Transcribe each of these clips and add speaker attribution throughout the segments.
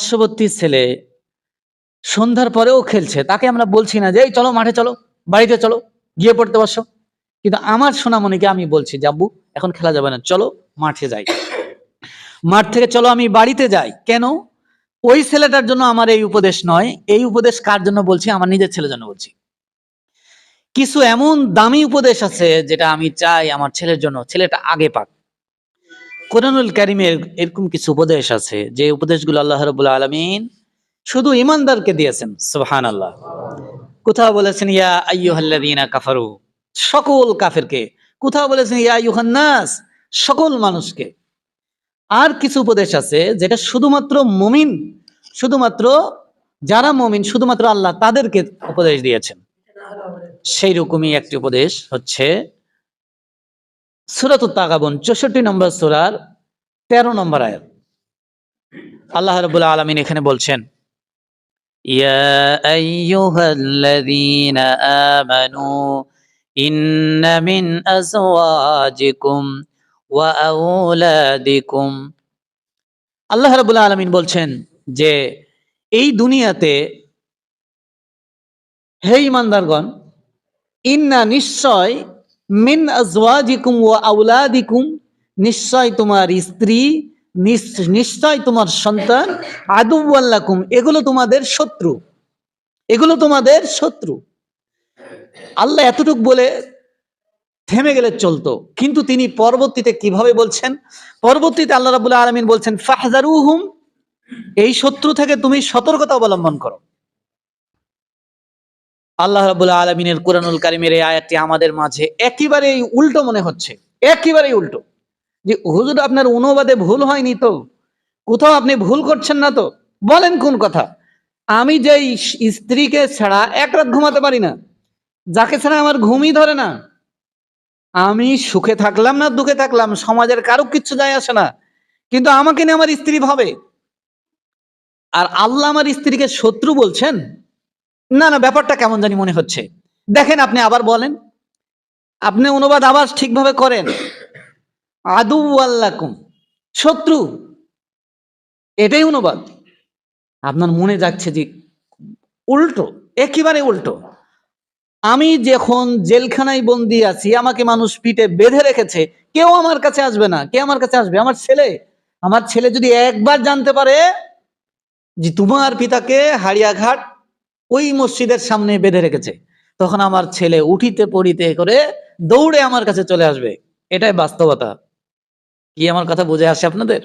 Speaker 1: পার্শ্ববর্তী ছেলে সন্ধ্যার পরেও খেলছে, তাকে আমরা বলছি না যে এই চলো মাঠে চলো, বাড়িতে চলো, গিয়ে পড়তে বসো। কিন্তু আমার সোনামণিকে আমি বলছি যে আব্বু এখন খেলা যাবে না, চলো মাঠে যাই। মাঠ থেকে চলো আমি বাড়িতে যাই। কেন? ওই ছেলেটার জন্য আমার এই উপদেশ নয়, এই উপদেশ কার জন্য বলছি? আমার নিজের ছেলের জন্য বলছি। কিছু এমন দামি উপদেশ আছে যেটা আমি চাই আমার ছেলের জন্য ছেলেটা আগে পাক। কোরআনুল কারীমের এরকম কিছু উপদেশ আছে যে উপদেশগুলো আল্লাহ রাব্বুল আলামিন শুধু ঈমানদারকে দিয়েছেন। সুবহানাল্লাহ। কোথাও বলেছেন ইয়া আইয়ুহাল্লাযীনা কাফারু, সকল কাফেরকে। কোথাও বলেছেন ইয়া আইয়ুহান নাস, সকল মানুষকে। আর কিছু উপদেশ আছে যেটা শুধুমাত্র মুমিন, শুধুমাত্র যারা মুমিন, শুধুমাত্র আল্লাহ তাদেরকে উপদেশ দিয়েছেন। সেই রকমই একটি উপদেশ হচ্ছে সূরাতুত তাগাবুন ৬৪ নম্বর সূরার ১৩ নম্বর আয়াত। আল্লাহ রাব্বুল আলামিন এখানে বলছেন ইয়া আইয়ুহাল্লাযীনা আমানু ইন্না মিন আজওয়াজিকুম ওয়া আওলাদিকুম। আল্লাহ রাব্বুল আলামিন বলছেন যে এই দুনিয়াতে হে ঈমানদারগণ, ইন্না নিশ্চয়, মিন আজওয়াজিকুম ওয়া আওলাদিকুম নিশ্চয় তোমার স্ত্রী, নিশ্চয় তোমার সন্তান, আদুওয়াল লাকুম এগুলো তোমাদের শত্রু, এগুলো তোমাদের শত্রু। আল্লাহ এতটুক বলে থেমে গেলে চলতো, কিন্তু তিনি পরবর্তীতে কিভাবে বলছেন? পরবর্তীতে আল্লাহ রাব্বুল আলামিন বলছেন ফাহজারুহুম, এই শত্রু থেকে তুমি সতর্কতা অবলম্বন করো। আল্লাহ রাব্বুল আলামিনের কোরআনুল কারীমের এই আয়াতটি আমাদের মাঝে একেবারেই উল্টো মনে হচ্ছে, একেবারেই উল্টো। যে হুজুর আপনার অনুবাদে ভুল হয়নি তো? কোথাও আপনি ভুল করছেন না তো? বলেন কোন কথা? আমি যে স্ত্রীকে ছাড়া এক রাত ঘুমাতে পারি না, যাকে ছাড়া আমার ঘুমই ধরে না, আমি সুখে থাকলাম না দুঃখে থাকলাম সমাজের কারো কিচ্ছু যায় আসে না, কিন্তু আমাকে নিয়ে আমার স্ত্রী ভাবে, আর আল্লাহ আমার স্ত্রীকে শত্রু বলছেন? না না, ব্যাপারটা কেমন জানি মনে হচ্ছে। দেখেন আপনি আবার বলেন, আপনি অনুবাদ আবার ঠিকভাবে করেন। আদুওয়াল্লাকুম, শত্রু, এটাই অনুবাদ। আপনার মনে যাচ্ছে যে উল্টো, একেবারে উল্টো। আমি যখন জেলখানায় বন্দি আছি, আমাকে মানুষ পিঠে বেঁধে রেখেছে, কেউ আমার কাছে আসবে না। কে আমার কাছে আসবে? আমার ছেলে। আমার ছেলে যদি একবার জানতে পারে যে তোমার পিতাকে হাড়িয়াঘাট ওই মসজিদের সামনে বেঁধে রেখেছে, তখন আমার ছেলে উঠিতে পড়িতে করে দৌড়ে আমার কাছে চলে আসবে। এটাই বাস্তবতা। কি আমার কথা বুঝে আসে আপনাদের?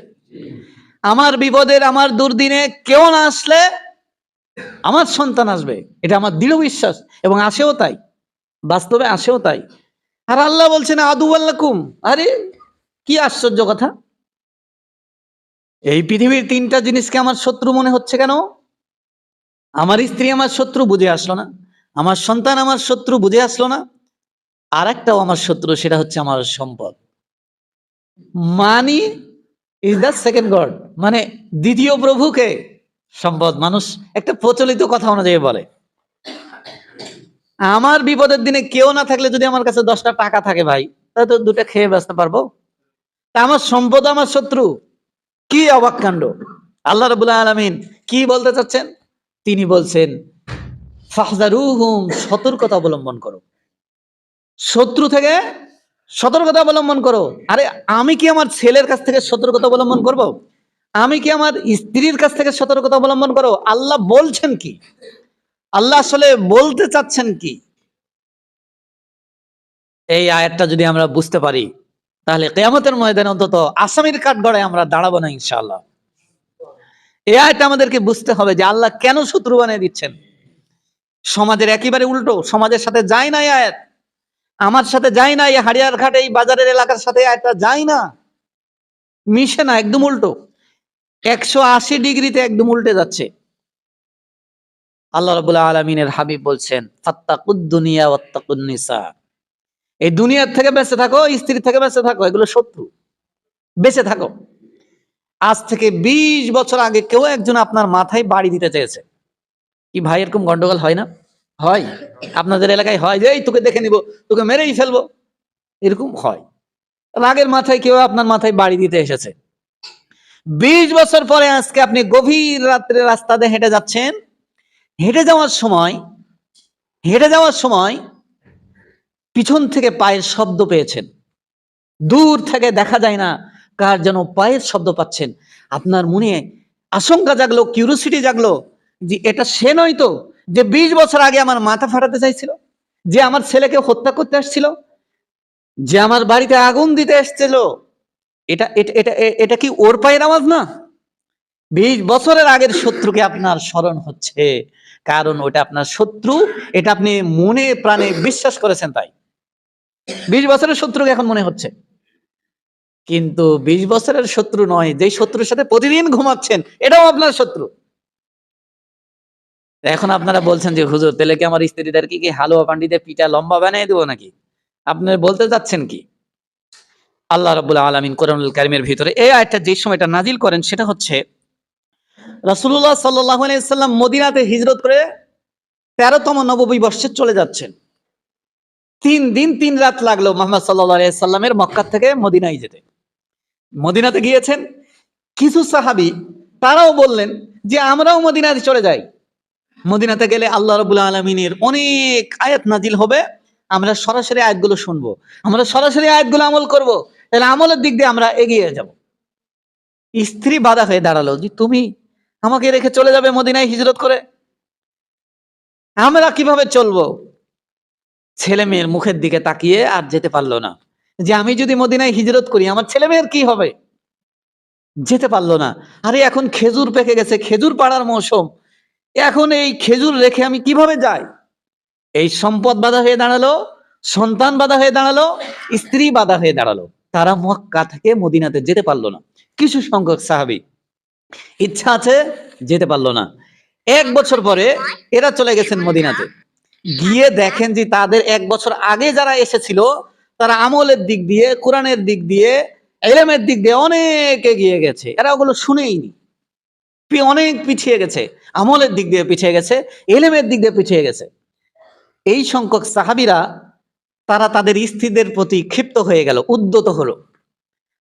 Speaker 1: আমার বিপদের, আমার দুর্দিনে কেউ না আসলে আমার সন্তান আসবে, এটা আমার দৃঢ় বিশ্বাস, এবং আসেও তাই, বাস্তবে আসেও তাই। আর আল্লাহ বলছেন আদুওয়াল্লাকুম। আরে কি আশ্চর্য কথা! এই পৃথিবীর তিনটা জিনিসকে আমার শত্রু মনে হচ্ছে কেন? আমার স্ত্রী আমার শত্রু, বুঝে আসলো না। আমার সন্তান আমার শত্রু, বুঝে আসলো না। আর একটাও আমার শত্রু, সেটা হচ্ছে আমার সম্পদ। Money is the second god, মানে দ্বিতীয় প্রভুকে সম্পদ। মানুষ একটা প্রচলিত কথা অনুযায়ী বলে, আমার বিপদের দিনে কেউ না থাকলে যদি আমার কাছে 10টা টাকা থাকে ভাই, তাহলে তো 2টা খেয়ে বাঁচতে পারবো। তা আমার সম্পদ আমার শত্রু, কি অবাক কাণ্ড! আল্লাহ রাব্বুল আলামিন কি বলতে চাচ্ছেন? তিনি বলছেন ফাহজারুহুম, সতর্কতা অবলম্বন করো, শত্রু থেকে সতর্কতা অবলম্বন করো। আরে আমি কি আমার ছেলের কাছ থেকে সতর্কতা অবলম্বন করব? আমি কি আমার স্ত্রীর কাছ থেকে সতর্কতা অবলম্বন করো? আল্লাহ বলছেন কি? আল্লাহ আসলে বলতে চাচ্ছেন কি? এই আয়াতটা যদি আমরা বুঝতে পারি, তাহলে কিয়ামতের ময়দানে অন্তত আসামির কাঠগড়ায় আমরা দাঁড়াবো না ইনশাআল্লাহ। এই আয়াতটা আমাদেরকে বুঝতে হবে যে আল্লাহ কেন শত্রু বানিয়ে দিচ্ছেন। সমাজের একেবারে উল্টো, সমাজের সাথে যায় না এই আয়াত, আমার সাথে যায় না, এই হাড়িয়ার ঘাট এই বাজারের এলাকার সাথে আয়াতটা যায় না, মিশে না, একদম উল্টো। 180 ডিগ্রিতে একদম উল্টে যাচ্ছে। আল্লাহ রাব্বুল আলামিনের হাবিব বলছেন ফাত্তাকুদ দুনিয়া ওয়াত্তাকুন নিসা, এই দুনিয়ার থেকে বেঁচে থাকো, স্ত্রী থেকে বেঁচে থাকো, এগুলো শত্রু, বেঁচে থাকো। আজ থেকে 20 বছর আগে কেউ একজন আপনার মাথায় বাড়ি দিতে চেয়েছে, কি ভাই এরকম গন্ডগোল হয় না? হয়, আপনাদের এলাকায় হয় যে এই তোকে দেখে নিব, তোকে মেরেই ফেলবো, এরকম হয়। রাগের মাথায় কেউ আপনার মাথায় বাড়ি দিতে এসেছে, 20 বছর পরে আজকে আপনি গভীর রাত্রে রাস্তা দিয়ে হেঁটে যাচ্ছেন, হেঁটে যাওয়ার সময় পিছন থেকে পায়ের শব্দ পেয়েছেন, দূর থেকে দেখা যায় না কার যেন পায়ের শব্দ পাচ্ছেন। আপনার মনে আশঙ্কা জাগলো, কিউরিওসিটি জাগলো, যে এটা সে নয় তো যে 20 বছর আগে আমার মাথা ফাটাতে চাইছিল, যে আমার ছেলেকে হত্যা করতে আসছিল, যে আমার বাড়িতে আগুন দিতে এসেছিল। এটা এটা এটা এটা কি ওর পায়ের আওয়াজ না? 20 বছরের আগের শত্রুকে আপনার স্মরণ হচ্ছে, কারণ ওটা আপনার শত্রু, এটা আপনি মনে প্রাণে বিশ্বাস করেছেন, তাই 20 বছরের শত্রুকে এখন মনে হচ্ছে। কিন্তু 20 বছরের শত্রু নয়, যে শত্রুর সাথে প্রতিদিন ঘুমাচ্ছেন এটাও আপনার শত্রু। এখন আপনারা বলছেন যে হুজুর তাহলে কি আমার স্ত্রীদেরকে কি হালুয়া পান্ডিতে পিঠা লম্বা বানিয়ে দেবো নাকি? আপনি বলতে যাচ্ছেন কি? আল্লাহ রাব্বুল আলামিন কোরআনুল কারীমের ভিতরে এই আয়াতটা যে সময়টা নাজিল করেন সেটা হচ্ছে রাসূলুল্লাহ সাল্লাল্লাহু আলাইহি সাল্লাম মদিনাতে হিজরত করে 13তম নববী বর্ষে চলে যাচ্ছেন। 3 দিন 3 রাত লাগলো মুহাম্মদ সাল্লাল্লাহু আলাইহি সাল্লামের মক্কা থেকে মদিনায় যেতে। মদিনাতে গিয়েছেন, কিছু সাহাবী তারাও বললেন যে আমরাও মদিনাতে চলে যাই। মদিনাতে গেলে আল্লাহ রাব্বুল আলামিনের অনেক আয়াত নাজিল হবে, আমরা সরাসরি আয়াতগুলো শুনবো, আমরা সরাসরি আয়াতগুলো আমল করব, তাহলে আমলের দিক দিয়ে আমরা এগিয়ে যাব। স্ত্রী বাধা হয়ে দাঁড়ালো, যে তুমি আমাকে রেখে চলে যাবে মদিনায় হিজরত করে, আমরা কিভাবে চলবো? ছেলে মেয়ের মুখের দিকে তাকিয়ে আর যেতে পারলো না, যে আমি যদি মদিনায় হিজরত করি আমার ছেলে মেয়ের কি হবে? যেতে পারলো না। আরে এখন খেজুর পেকে গেছে, খেজুর পাড়ার মৌসুম, এখন এই খেজুর রেখে আমি কিভাবে যাই? এই সম্পদ বাধা হয়ে দাঁড়ালো, সন্তান বাধা হয়ে দাঁড়ালো, স্ত্রী বাধা হয়ে দাঁড়ালো। তারা মক্কা থেকে মদিনাতে যেতে পারলো না। কিছু সংখ্যক সাহাবী ইচ্ছা আছে, যেতে পারলো না। 1 বছর পরে এরা চলে গেছেন মদিনাতে, গিয়ে দেখেন যে তাদের 1 বছর আগে যারা এসেছিল তারা আমলের দিক দিয়ে, কোরআনের দিক দিয়ে, ইলমের দিক দিয়ে অনেক এগিয়ে গেছে, এরা ওগুলো শুনেইনি, অনেক পিছিয়ে গেছে, আমলের দিক দিয়ে পিছিয়ে গেছে, ইলমের দিক দিয়ে পিছিয়ে গেছে। এই সংখ্যক সাহাবীরা তারা তাদের স্ত্রীদের প্রতি ক্ষিপ্ত হয়ে গেল, উদ্যত হলো,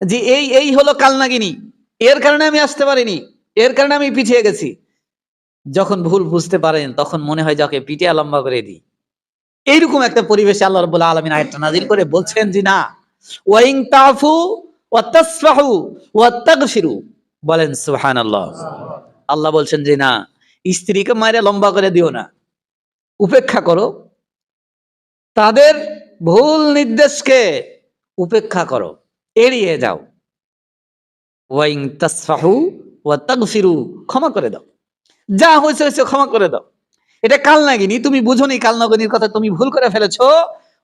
Speaker 1: যে এই এই হলো কালনাগিনী, এর কারণে আমি আসতে পারিনি, এর কারণে আমি পিছিয়ে গেছি। যখন ভুল বুঝতে পারেন তখন মনে হয় যাকে পিটিয়া লম্বা করে দিই। এইরকম একটা পরিবেশে আল্লাহ রাব্বুল আলামিন আয়াতটা নাজিল করে বলছেন যে না, ওয়াইন তাফু ওয়া তাসফাহু ওয়া তাগফিরু, বলেন সুবহানাল্লাহ। আল্লাহ বলছেন যে না, স্ত্রীকে মাইরে লম্বা করে দিও না, উপেক্ষা করো, তাদের ভুল নির্দেশকে উপেক্ষা করো, এড়িয়ে যাও। ওয়াইন তাসফাহু ওয়া তাগফিরু, ক্ষমা করে দাও, যা হয়েছে হয়েছে ক্ষমা করে দাও। এটা কালনাগিনী, তুমি বুঝোনি, কালনাগিনীর কথা তুমি ভুল করে ফেলেছো।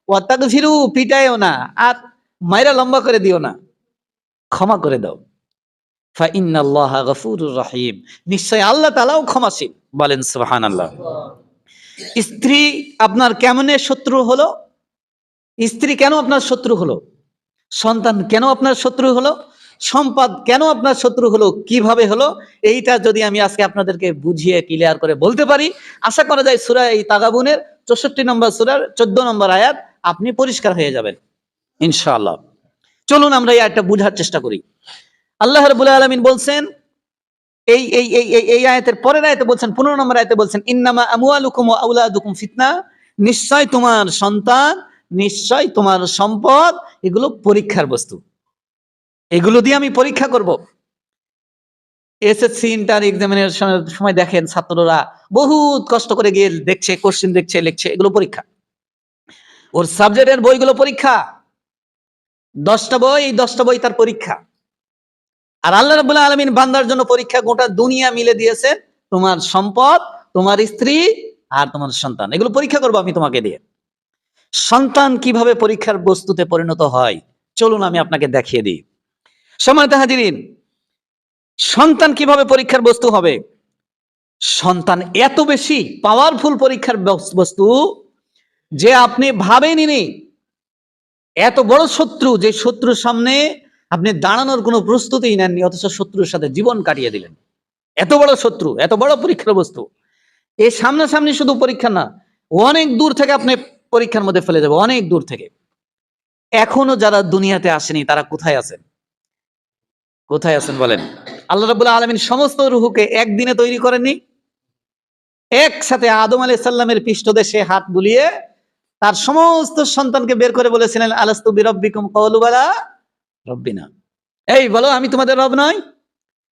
Speaker 1: ওয়া তাগফিরু, পিটায়ও না আর মাইরা লম্বা করে দিও না, ক্ষমা করে দাও। ফা ইন্নাল্লাহা গফুরুর রহিম, নিশ্চয় আল্লাহ তাআলাও ক্ষমাশীল, বলেন সুবহানাল্লাহ। স্ত্রী আপনার কেমনে শত্রু হলো? স্ত্রী কেন আপনার শত্রু হলো? সন্তান কেন আপনার শত্রু হলো? সম্পদ কেন আপনার শত্রু হলো? কিভাবে হলো? এইটা যদি আমি আজকে আপনাদেরকে বুঝিয়ে ক্লিয়ার করে বলতে পারি, আশা করা যায় সূরা এই তাগাবুনের 64 নম্বর সূরার 14 নম্বর আয়াত আপনি পরিষ্কার হয়ে যাবেন ইনশাআল্লাহ। চলুন আমরা এই আয়াতটা বুঝার চেষ্টা করি। আল্লাহ রাব্বুল আলামিন বলছেন এই আয়াতের পরের আয়াতে বলছেন, 15 নম্বর আয়াতে বলছেন, ইন্নামা আমওয়ালুকুম ওয়া আওলাদুকুম ফিতনা, নিশ্চয় তোমার সন্তান, নিশ্চয় তোমার সম্পদ এগুলো পরীক্ষার বস্তু, এগুলো দিয়ে আমি পরীক্ষা করব। এসএসসি ইন্টার এক্সামিনেশনের সময় দেখেন ছাত্ররা বহুত কষ্ট করে গিয়ে দেখছে, কোশ্চেন দেখছে, লিখছে, এগুলো পরীক্ষা। ওর সাবজেক্টের বইগুলো পরীক্ষা, 10টা বই, এই 10টা বই তার পরীক্ষা। আর আল্লাহ রাব্বুল আলামিন বান্দার জন্য পরীক্ষা গোটা দুনিয়া মিলে দিয়েছে, তোমার সম্পদ, তোমার স্ত্রী আর তোমার সন্তান, এগুলো পরীক্ষা করবো আমি তোমাকে দিয়ে। সন্তান কিভাবে পরীক্ষার বস্তুতে পরিণত হয় চলুন আমি আপনাকে দেখিয়ে দিই। সম্মানিত হাজিরিন, সন্তান কিভাবে পরীক্ষার বস্তু হবে? সন্তান এত বেশি পাওয়ারফুল পরীক্ষার বস্তু যে আপনি ভাবেননি। এত বড় শত্রু, যে শত্রুর সামনে আপনি দাঁড়ানোর কোনো প্রস্তুতিই নেননি, অথচ শত্রুর সাথে জীবন কাটিয়ে দিলেন। এত বড় শত্রু, এত বড় পরীক্ষার বস্তু। এই সামনাসামনি শুধু পরীক্ষা না, অনেক দূর থেকে আপনি পরীক্ষার মধ্যে ফেলে যাবে, অনেক দূর থেকে। এখনো যারা দুনিয়াতে আসেনি তারা কোথায় আছেন? কোথায় আছেন বলেন? আল্লাহ রাব্বুল আলামিন সমস্ত রুহকে একদিনে তৈরি করেননি, একসাথে আদম আলাইহিস সালামের পৃষ্ঠদেশে হাত বুলিয়ে তার সমস্ত সন্তানকে বের করে বলেছিলেন আলাস্তু বিরাব্বিকুম ক্বালু বালা রব্বিনা, এই বলো আমি তোমাদের রব নই।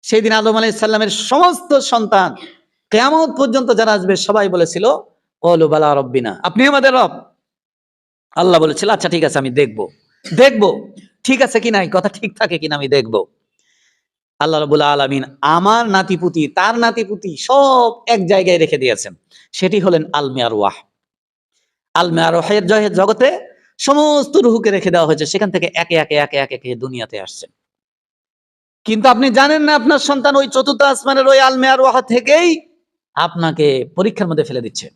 Speaker 1: সেই দিন আদম আলাইহিস সালামের সমস্ত সন্তান কিয়ামত পর্যন্ত যারা আসবে সবাই বলেছিল ক্বালু বালা রব্বিনা, আপনি আমাদের রব। আল্লাহ বলেছিল আচ্ছা ঠিক আছে আমি দেখব, ঠিক আছে কিনা, এই কথা ঠিক থাকে কিনা আমি দেখব। আল্লাহ রাব্বুল আলামিন আমার নাতিপুতি তার নাতিপুতি সব এক জায়গায় রেখে দিয়েছেন, সেটি হলেন আলমে আরওয়াহ। আলমে আরওয়াহের জগতে সমস্ত রূহকে রেখে দেওয়া হয়েছে, সেখান থেকে একে একে একে একে একে দুনিয়াতে আসছে। কিন্তু আপনি জানেন না আপনার সন্তান ওই চতুর্থ আসমানের ওই আলমে আরওয়াহ থেকেই আপনাকে পরীক্ষার মধ্যে ফেলে দিচ্ছে,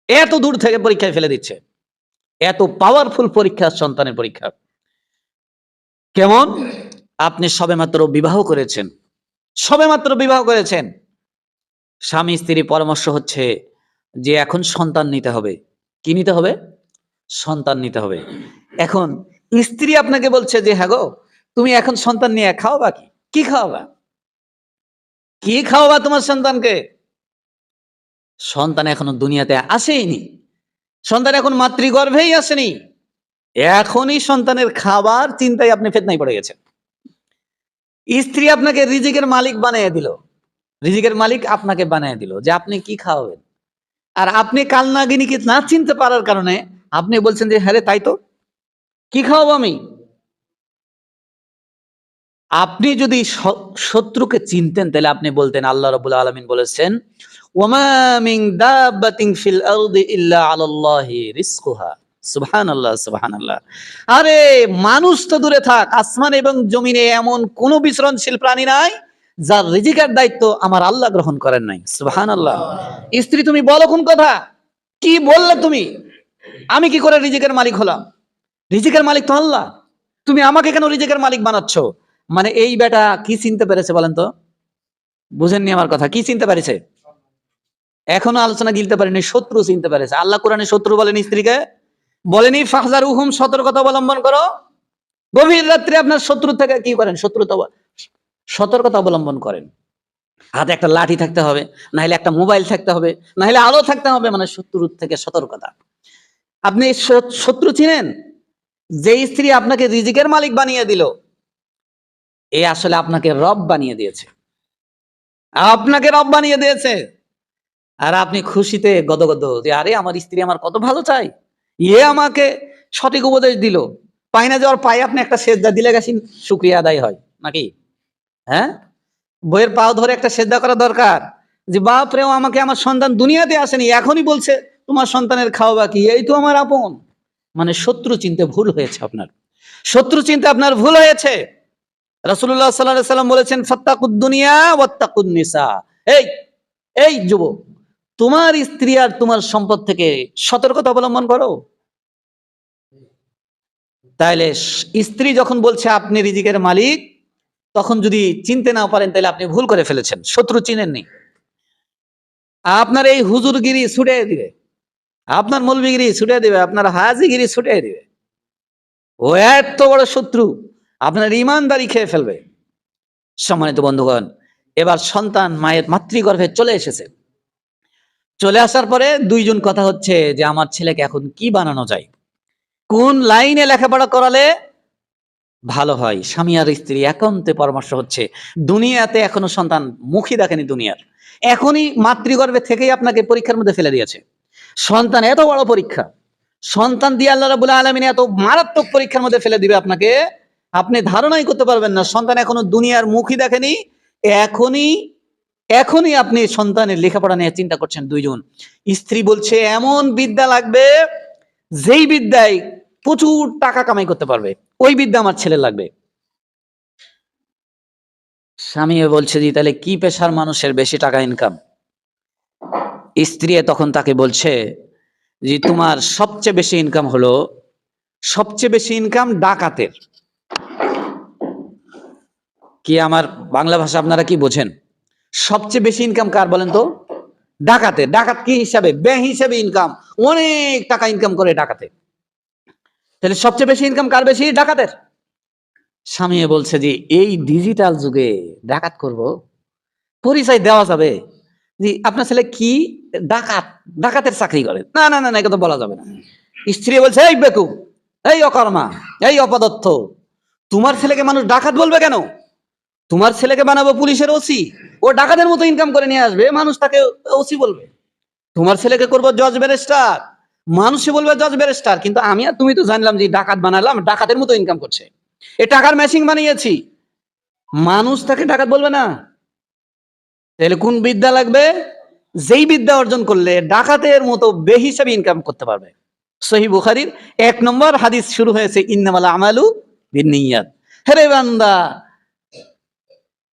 Speaker 1: এত দূর থেকে পরীক্ষায় ফেলে দিচ্ছে, এত পাওয়ারফুল পরীক্ষা সন্তানের পরীক্ষা। কেমন? আপনি সবেমাত্র বিবাহ করেছেন, স্বামী স্ত্রী পরামর্শ হচ্ছে যে এখন সন্তান নিতে হবে। কি নিতে হবে? সন্তান নিতে হবে। এখন স্ত্রী আপনাকে বলছে যে হ্যাঁ গো, তুমি এখন সন্তান নিয়ে খাওয়াবা কি খাওয়াবা তোমার সন্তানকে? সন্তান এখনো দুনিয়াতে আসেইনি, সন্তান এখন মাতৃগর্ভেই আসেনি, এখনই সন্তানের খাবার চিন্তায় আপনি ফিতনায় পড়ে গেছেন। স্ত্রী আপনাকে রিজিকের মালিক বানিয়ে দিল, রিজিকের মালিক আপনাকে বানিয়ে দিল যে আপনি কি খাওয়াবেন, আর আপনি কালনাগিনীকে না চিনতে পারার কারণে আপনি বলছেন যে হ্যাঁ রে তাই তো, কি খাওয়াবো আমি? আপনি যদি শত্রুকে চিনতেন তাহলে আপনি বলতেন আল্লাহ রাব্বুল আলামিন বলেছেন ওয়ামা মিন দাব্বাতিন ফিল আরদি ইল্লা আলাল্লাহি রিজকুহা। সুবহানাল্লাহ, সুবহানাল্লাহ। আরে মানুষ তো দূরে থাক, আসমান এবং জমিনে এমন কোন বিচরণশীল প্রাণী নাই যার রিজিকের দায়িত্ব আমার আল্লাহ গ্রহণ করেন নাই। সুবহানাল্লাহ। স্ত্রী তুমি বলো কোন কথা, কি বললে তুমি? আমি কি করে রিজিকের মালিক হলাম? রিজিকের মালিক তো আল্লাহ, তুমি আমাকে কেন রিজিকের মালিক বানাচ্ছ? মানে এই বেটা কি চিনতে পেরেছে বলেন তো? বুঝেননি আমার কথা? কি চিনতে পেরেছে? এখনো আলোচনা গিলতে পারেনি, শত্রু চিনতে পেরেছে। আল্লাহ কোরআনে শত্রু বলেন স্ত্রীকে, বলেনি ফাহজারুহুম, সতর্কতা অবলম্বন করো। গভীর রাত্রে আপনার শত্রু থেকে কি করেন? সতর্কতা অবলম্বন করেন। হাতে একটা লাঠি থাকতে হবে, নাহলে একটা মোবাইল থাকতে হবে, নাহলে আলো থাকতে হবে, মানে শত্রুর থেকে সতর্কতা। আপনি শত্রু চিনেন? যে স্ত্রী আপনাকে রিজিকের মালিক বানিয়ে দিল, এ আসলে আপনাকে রব বানিয়ে দিয়েছে, আর আপনি খুশিতে গদগদ যে আরে আমার স্ত্রী আমার কত ভালো চাই, আমাকে সঠিক উপদেশ দিল। পাই না যাওয়ার পায়ে আপনি একটা সেজদা দিলে গেছেন, শুকরিয়া আদায় হয় নাকি? হ্যাঁ, বইয়ের পাও ধরে একটা সেজদা করা দরকার যে বাপ রে, আমাকে আমার সন্তান দুনিয়াতে আসেনি, এখনই বলছে তোমার সন্তানের খাওয়া কি, এই তো আমার আপন। মানে শত্রু চিনতে ভুল হয়েছে আপনার ভুল হয়েছে। রাসূলুল্লাহ সাল্লাল্লাহু আলাইহি সাল্লাম বলেছেন ফাত্তাকুদ দুনিয়া ওয়াত্তাকুন নিসা। এই যুবক, তোমার স্ত্রী আর তোমার সম্পদ থেকে সতর্কতা অবলম্বন করো। তাইলে স্ত্রী যখন বলছে আপনি রিজিকের মালিক, তখন যদি চিনতে না পারেন তাহলে আপনি ভুল করে ফেলেছেন, শত্রু চিনেননি। আপনার এই হুজুরগিরি ছুটিয়ে দিবে, আপনার মৌলবিগিরি ছুটিয়ে দিবে, আপনার হাজিগিরি ছুটিয়ে দিবে। ও এত বড় শত্রু, আপনার ইমানদারি খেয়ে ফেলবে। সম্মানিত বন্ধুগণ, এবার সন্তান মায়ের মাতৃগর্ভে চলে এসেছে। চলে আসার পরে দুইজন কথা হচ্ছে যে আমার ছেলেকে এখন কি বানানো যায়, কোন লাইনে লেখাপড়া করালে ভালো হয়। স্বামী আর স্ত্রী একান্তে পরামর্শ হচ্ছে। দুনিয়াতে এখনো সন্তান মুখই দেখেনি দুনিয়ার, এখনই মাতৃগর্ভে থেকেই আপনাকে পরীক্ষার মধ্যে ফেলে দিয়েছে। সন্তান এত বড় পরীক্ষা, সন্তান দিয়ে আল্লাহ রাব্বুল আলামিন এত মারাত্মক পরীক্ষার মধ্যে ফেলে দিবে আপনাকে, আপনি ধারণাই করতে পারবেন না। সন্তান এখনো দুনিয়ার মুখই দেখেনি, এখনই আপনি সন্তানের লেখাপড়া নিয়ে চিন্তা করছেন। দুইজন স্ত্রী বলছে এমন বিদ্যা লাগবে যেই বিদ্যায় প্রচুর টাকা কামাই করতে পারবে, ওই বিদ্যা আমার ছেলে লাগবে। স্বামী বলছে জি তাহলে কি পেশার মানুষের বেশি টাকা ইনকাম? স্ত্রী তখন তাকে বলছে যে তোমার সবচেয়ে বেশি ইনকাম ডাকাতের। কি আমার বাংলা ভাষা আপনারা কি বোঝেন? সবচেয়ে বেশি ইনকাম কার বলেন তো? ডাকাতের। ডাকাত কি হিসাবে? হিসাবে ইনকাম, অনেক টাকা ইনকাম করে ডাকাতে। তাহলে সবচেয়ে বেশি ইনকাম কার? বেশি ডাকাতের। স্বামী বলছে যে এই ডিজিটাল যুগে ডাকাত করব, পরিচয় দেওয়া যাবে জি আপনার ছেলে কি ডাকাত, ডাকাতের চাকরি করে? না না না না, এটা তো বলা যাবে না। স্ত্রী বলছে এই বেকুব, এই অকর্মা, এই অপদত্থ, তোমার ছেলেকে মানুষ ডাকাত বলবে কেন? তোমার ছেলেকে বানাবো পুলিশের ওসি, ও ডাকাতের মতো ইনকাম করে নিয়ে আসবে, মানুষ তাকে ওসি বলবে। তোমার ছেলেকে করবো জজ ব্যারিস্টার, মানুষে বলবে জজ ব্যারিস্টার, কিন্তু আমি আর তুমি তো জানলাম যে ডাকাত বানালাম, ডাকাতের মতো ইনকাম করছে, এ টাকার ম্যাচিং বানিয়েছি, মানুষ তাকে ডাকাত বলবে না। তাহলে কোন বিদ্যা লাগবে? যেই বিদ্যা অর্জন করলে ডাকাতের মতো বেহিসাবি ইনকাম করতে পারবে। সহিহ বুখারীর 1 নম্বর হাদিস শুরু হয়েছে ইন্নামাল আমালু বিন্নিয়াত। হে বান্দা,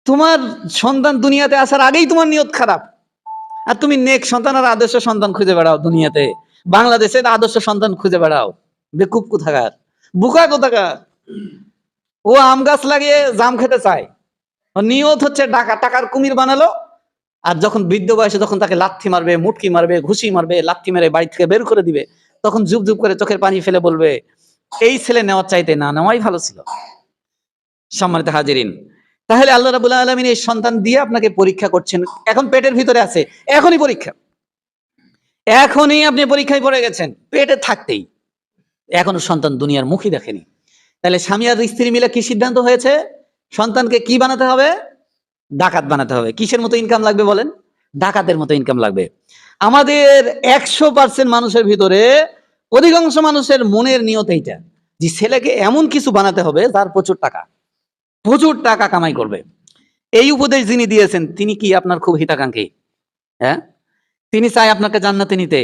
Speaker 1: তোমার সন্তান দুনিয়াতে আসার আগেই তোমার নিয়ত খারাপ, আর তুমি নেক সন্তান আর আদর্শ সন্তান খুঁজে বেড়াও দুনিয়াতে, বাংলাদেশে আদর্শ সন্তান খুঁজে বেড়াও। বেকুব কোথাকার, বুকা কোথাকার। ও আম গাছ লাগিয়ে জাম খেতে চায়, নিয়ত হচ্ছে টাকা, টাকার কুমির বানালো, আর যখন বৃদ্ধ বয়সে যখন তাকে লাথি মারবে, মুটকি মারবে, ঘুষি মারবে, লাথি মেরে বাড়ি থেকে বের করে দিবে, তখন জুব জুব করে চোখের পানি ফেলে বলবে এই ছেলে নেওয়ার চাইতে না নেওয়াই ভালো ছিল। সম্মানিত হাজিরিন, তাহলে আল্লাহ রাব্বুল আলামিন এই সন্তান দিয়ে আপনাকে পরীক্ষা করছেন, এখন পেটের ভিতরে আছে, এখনই পরীক্ষা, এখনই আপনি পরীক্ষায় পড়ে গেছেন, পেটে থাকতেই এখনো সন্তান দুনিয়ার মুখই দেখেনি। তাহলে স্বামী আর স্ত্রী মিলে কি সিদ্ধান্ত হয়েছে? সন্তানকে কি বানাতে হবে? ডাকাত বানাতে হবে। কিসের মতো ইনকাম লাগবে বলেন? ডাকাতের মতো ইনকাম লাগবে। আমাদের 100% মানুষের ভিতরে অধিকাংশ মানুষের মনের নিয়ত এইটা, যে ছেলেকে এমন কিছু বানাতে হবে যার প্রচুর টাকা, প্রচুর টাকা কামাই করবে। এই উপদেশ যিনি দিয়েছেন তিনি কি আপনার খুব হিতাকাঙ্ক্ষী? হ্যাঁ, তিনি চায় আপনাকে জান্নাতে নিতে।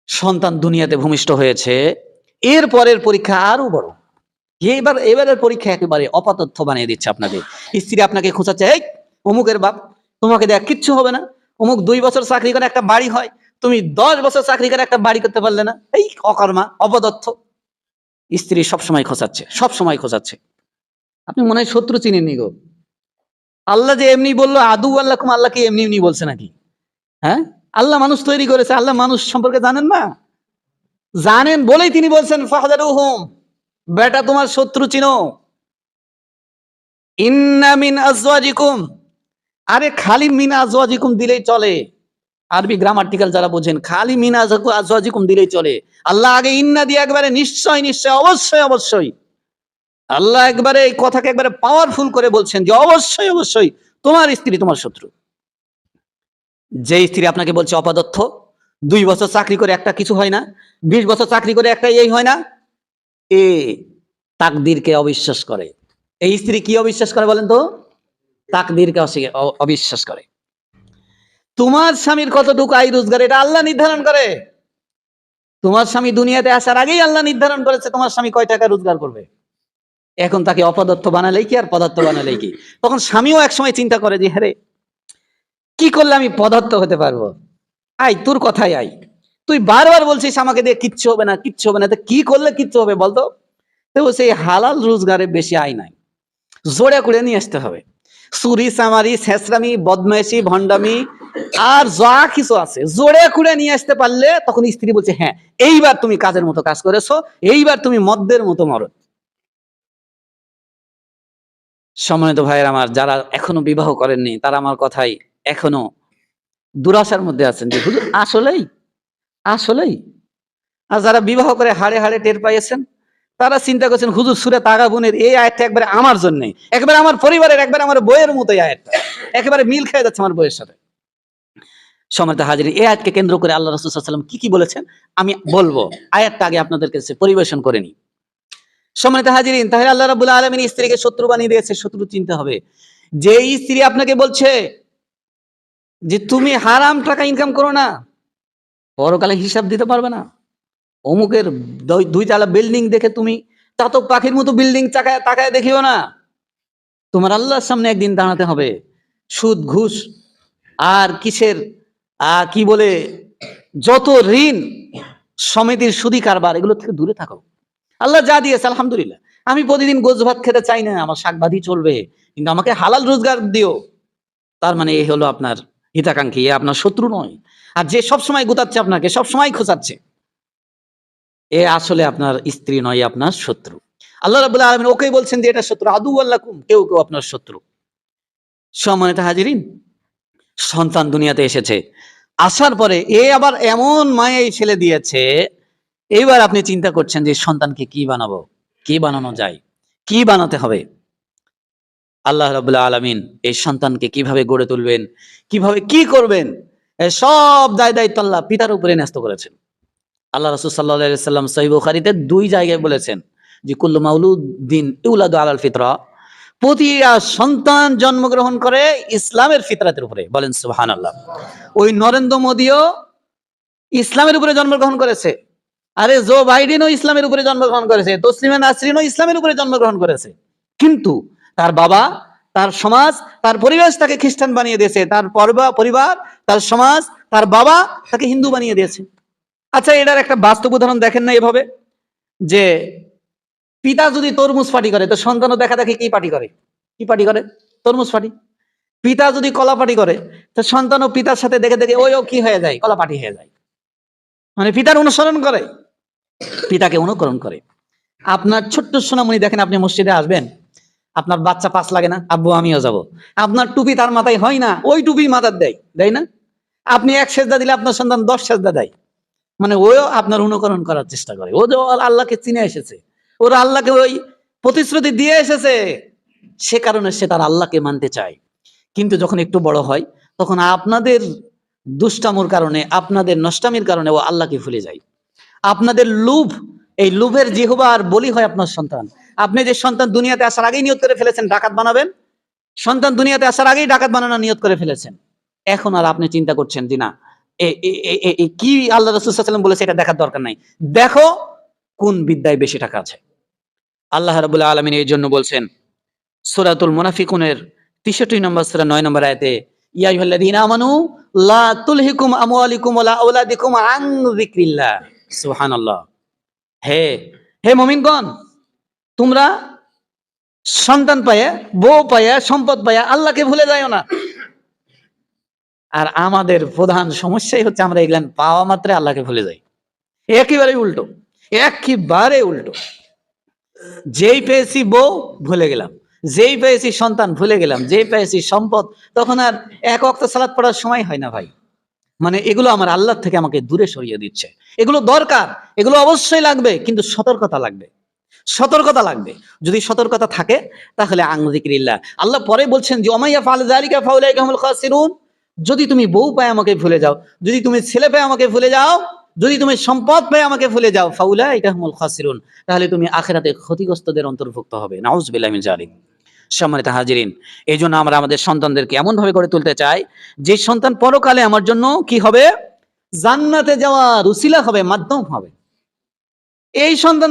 Speaker 1: সন্তান দুনিয়াতে ভূমিষ্ঠ হয়েছে, এর পরের পরীক্ষা আরো বড়। এবারের পরীক্ষা একেবারে অপতথ্য বানিয়ে দিচ্ছে আপনাকে। স্ত্রী আপনাকে খোঁচাচ্ছে, এই অমুকের বাপ, তোমাকে দেখ কিচ্ছু হবে না, অমুক 2 বছর চাকরি করে একটা বাড়ি হয়, তুমি 10 বছর চাকরি করে একটা বাড়ি করতে পারলে না, এই অকর্মা, অপদত্থ। স্ত্রী সবসময় খোঁচাচ্ছে, সবসময় খোঁচাচ্ছে। আপনি মনে হয় শত্রু চিনেননি গো। আল্লাহ যে এমনি বললো, আদু আল্লাহ, আল্লাহ কি এমনি এমনি বলছে নাকি? হ্যাঁ, আল্লাহ মানুষ তৈরি করেছে, আল্লাহ মানুষ সম্পর্কে জানেন না? জানেন বলেই তিনি বলছেন ফাহদারুহুম, বেটা তোমার শত্রু চিনো। ইন্না মিন আজওয়াজিকুম, আরে খালি মিন আজওয়াজিকুম দিলেই চলে, আরবি গ্রামাটিক্যাল যারা বোঝেন, খালি মিন আজওয়াজিকুম দিলেই চলে। আল্লাহ আগে ইন্না দিয়ে একবারে নিশ্চয় নিশ্চয় অবশ্যই অবশ্যই, আল্লাহ একবারে এই কথাকে একবারে পাওয়ারফুল করে বলছেন যে অবশ্যই অবশ্যই তোমার স্ত্রী তোমার শত্রু। যে স্ত্রী আপনাকে বলছে অপদত্থ, 2 বছর চাকরি করে একটা কিছু হয় না, 20 বছর চাকরি করে একটা এই হয় না, এ তাকদীরকে অবিশ্বাস করে। এই স্ত্রী কি অবিশ্বাস করে বলেন তো? তাকদীরকে অবিশ্বাস করে। তোমার স্বামীর কতটুকু আয় রোজগার এটা আল্লাহ নির্ধারণ করে। তোমার স্বামী দুনিয়াতে আসার আগেই আল্লাহ নির্ধারণ করেছে তোমার স্বামী কয় টাকা রোজগার করবে। এখন তাকে অপদার্থ বানালেই কি আর পদার্থ বানালেই কি? তখন স্বামীও একসময় চিন্তা করে যে হ্যাঁ, কি করলে আমি পদার্থ হতে পারবো? আই তোর কথাই আই, তুই বারবার বলছিস আমাকে দিয়ে কিচ্ছু হবে না, কিচ্ছু হবে না, তো কি করলে কিচ্ছু হবে বলতো? তো সেই হালাল রোজগারে বেশি আয় নাই, জোরে করে নিয়ে আসতে হবে। চুরি চামারি ছেঁচড়ামি বদমাইশি ভণ্ডামি আর যা কিছু আছে জোরে করে নিয়ে আসতে পারলে তখন স্ত্রী বলছে হ্যাঁ এইবার তুমি কাজের মতো কাজ করেছো, এইবার তুমি মদ্যের মতো মরদ। সম্মানিত ভাইয়ের আমার, যারা এখনো বিবাহ করেননি তারা আমার কথাই এখনো দুরাশার মধ্যে আছেন যে হুজুর আসলেই আসলেই, আর যারা বিবাহ করে হাড়ে হাড়ে টের পাইয়েছেন তারা চিন্তা করছেন হুজুর সূরা তাগাবুনের এই আয়াতটা একবারে আমার জন্য, একবারে আমার পরিবারের, একবারে আমার বইয়ের মতো আয়াতটা একেবারে মিল খেয়ে যাচ্ছে আমার বইয়ের সাথে। সম্মানিত হাজিরিন, এই আয়াতকে কেন্দ্র করে আল্লাহ রাসূল সাল্লাল্লাহু আলাইহি ওয়াসাল্লাম কি বলেছেন আমি বলবো, আয়াতটা আগে আপনাদের কাছে পরিবেশন করে নিই। সম্মানিত হাজিরিন, তাহলে আল্লাহ রাব্বুল আলামিন স্ত্রীকে শত্রু বানিয়ে দিয়েছে। শত্রু চিনতে হবে। যে স্ত্রী আপনাকে বলছে যে তুমি হারাম টাকা ইনকাম করো না, পরকালে হিসাব দিতে পারবে না, অমুকের 2 তলা বিল্ডিং দেখে তুমি চাতক পাখির মতো বিল্ডিং তাকায় দেখিও না, তোমার আল্লাহর সামনে একদিন দাঁড়াতে হবে। সুদ ঘুষ আর কিসের কি বলে যত ঋণ সমিতির সুদি কারবার, এগুলো থেকে দূরে থাকো। আল্লাহ যা দিয়েছে আলহামদুলিল্লাহ, আমি প্রতিদিন গোছ ভাত খেতে চাই না, আমার শাক ভাতই চলবে, কিন্তু আমাকে হালাল রোজগার দিও। তার মানে এই হলো আপনার হিতাকাঙ্ক্ষী, আপনার শত্রু নয়। আর যে সবসময় গুতাচ্ছে আপনাকে, সবসময় খোঁচাচ্ছে, এ আসলে আপনার স্ত্রী নয়, আপনার শত্রু। আল্লাহ রাব্বুল আলামিন ওকেই বলছেন যে এটা শত্রু, আদু আল্লাকুম, কেউ কেউ আপনার শত্রু। সম্মানিত হাজিরিন, সন্তান দুনিয়াতে এসেছে, আসার পরে এ আবার এমন মায়াই ছেলে দিয়েছে, এইবার আপনি চিন্তা করছেন যে সন্তানকে কি বানাবো, কি বানানো যায়, কি বানাতে হবে। আল্লাহ রাব্বুল আলামিন এই সন্তানকে কিভাবে গড়ে তুলবেন, কিভাবে কি করবেন, সব দায়িত্ব আল্লাহ পিতার উপরে ন্যস্ত করেছেন। আল্লাহ রাসূল সাল্লাল্লাহু আলাইহি ওয়াসাল্লাম সহিহ বুখারীতে 2 জায়গায় বলেছেন যে কুল্লু মাউলুদিন ইউলাদু আলাল ফিতরা, প্রতিটা সন্তান জন্মগ্রহণ করে ইসলামের ফিতরাতের উপরে। বলেন সুবহানাল্লাহ। ওই নরেন্দ্র মোদিও ইসলামের উপরে জন্মগ্রহণ করেছে, আরে জো বাইডেনও ইসলামের উপরে জন্মগ্রহণ করেছে, তসলিমা নাসরিনও ইসলামের উপরে জন্মগ্রহণ করেছে। কিন্তু তার বাবা, তার সমাজ, তার পরিবেশ তাকে খ্রিস্টান বানিয়ে দিয়েছে, তার পরিবার, তার সমাজ, তার বাবা তাকে হিন্দু বানিয়ে দিয়েছে। আচ্ছা, এটার একটা বাস্তব উদাহরণ দেখেন না এভাবে, যে পিতা যদি তরমুজ পার্টি করে তো সন্তানও দেখা দেখি কি পার্টি করে, কি পার্টি করে? তরমুজ পার্টি। পিতা যদি কলা পার্টি করে তো সন্তানও পিতার সাথে দেখে দেখে ওইও কি হয়ে যায়, কলা পার্টি হয়ে যায়। মানে পিতার অনুসরণ করে, পিতাকে অনুকরণ করে। আপনার ছোট্ট সোনামণি দেখেন, আপনি মসজিদে আসবেন, আপনার বাচ্চা পাস লাগে না, আব্বু আমিও যাব। আপনার টুপি তার মাথায় হয় না, ওই টুপি মাথার দেয় না। আপনি 1 সেজদা দিলে আপনার সন্তান 10 সেজদা দেয়। মানে ওও আপনার অনুকরণ করার চেষ্টা করে। ও যে আল্লাহকে চিনে এসেছে, ওরা আল্লাহকে ওই প্রতিশ্রুতি দিয়ে এসেছে, সে কারণে সে তার আল্লাহকে মানতে চায়। কিন্তু যখন একটু বড় হয় তখন আপনাদের দুষ্টামোর কারণে, আপনাদের নষ্টামির কারণে ও আল্লাহকে ভুলে যায়। আপনাদের লোভ, এই লোভের জিহ্বার বলি হয় আপনার সন্তান। আপনি যে সন্তান দুনিয়াতে আসার আগেই নিয়ত করে ফেলেছেন ডাকাত বানাবেন, সন্তান দুনিয়াতে আসার আগেই ডাকাত বানানোর নিয়ত করে ফেলেছেন, এখন আর আপনি চিন্তা করছেন যে না, কি আল্লাহ রাসূল সাল্লাল্লাহু আলাইহি ওয়াসাল্লাম বলেছে এটা দেখার দরকার নাই, দেখো কোন বিদ্যায় বেশি টাকা আছে। আল্লাহ রাব্বুল আলামিন এই জন্য বলছেন সূরাতুল মুনাফিকুনের 63 নম্বর সূরা 9 নম্বর আয়াতে, ইয়া আইয়ুহাল্লাযীনা আমানু লা তুলহিকুম আমওয়ালিকুম ওয়ালা আওলাদুকুম আন যিকরিল্লাহ। সুবহানাল্লাহ। হে হে মুমিনগণ, তোমরা সন্তান পায়া, বউ পায়া, সম্পদ পায়া আল্লাহকে ভুলে যাও না। আর আমাদের প্রধান সমস্যাই হচ্ছে আমরা এগুলান পাওয়া মাত্র আল্লাহকে ভুলে যাই। একেবারে উল্টো, একেবারে উল্টো। যেই পেয়েছি বউ ভুলে গেলাম, যেই পেয়েছি সন্তান ভুলে গেলাম, যেই পেয়েছি সম্পদ, তখন আর 1 ওয়াক্ত সালাত পড়ার সময় হয় না ভাই। মানে এগুলো আমার আল্লাহ থেকে আমাকে দূরে সরিয়ে দিচ্ছে। এগুলো দরকার, এগুলো অবশ্যই লাগবে, কিন্তু সতর্কতা লাগবে, সতর্কতা লাগবে। যদি সতর্কতা থাকে তাহলে আন যিকরিল্লাহ। আল্লাহ পরে বলছেন যে ওমাইয়া ফাল যালিকা ফাউলাইকা হুমুল খাসিরুন, যদি তুমি বউ পায় আমাকে ভুলে যাও, যদি তুমি ছেলে পায় আমাকে ভুলে যাও, যদি তুমি সম্পদ পায় আমাকে ভুলে যাও, ফাউলাইকা হুমুল খাসিরুন, তাহলে তুমি আখিরাতে ক্ষতিগ্রস্তদের অন্তর্ভুক্ত হবে। নাউযুবিল্লাহি মিন যালিক। সম্মানিত হাজিরিন, এই জন্য আমরা আমাদের সন্তানদেরকে এমন ভাবে গড়ে তুলতে চাই যে সন্তান পরকালে আমার জন্য কি হবে, জান্নাতে যাওয়ার উসিলা হবে, মাধ্যম হবে। এই সন্তান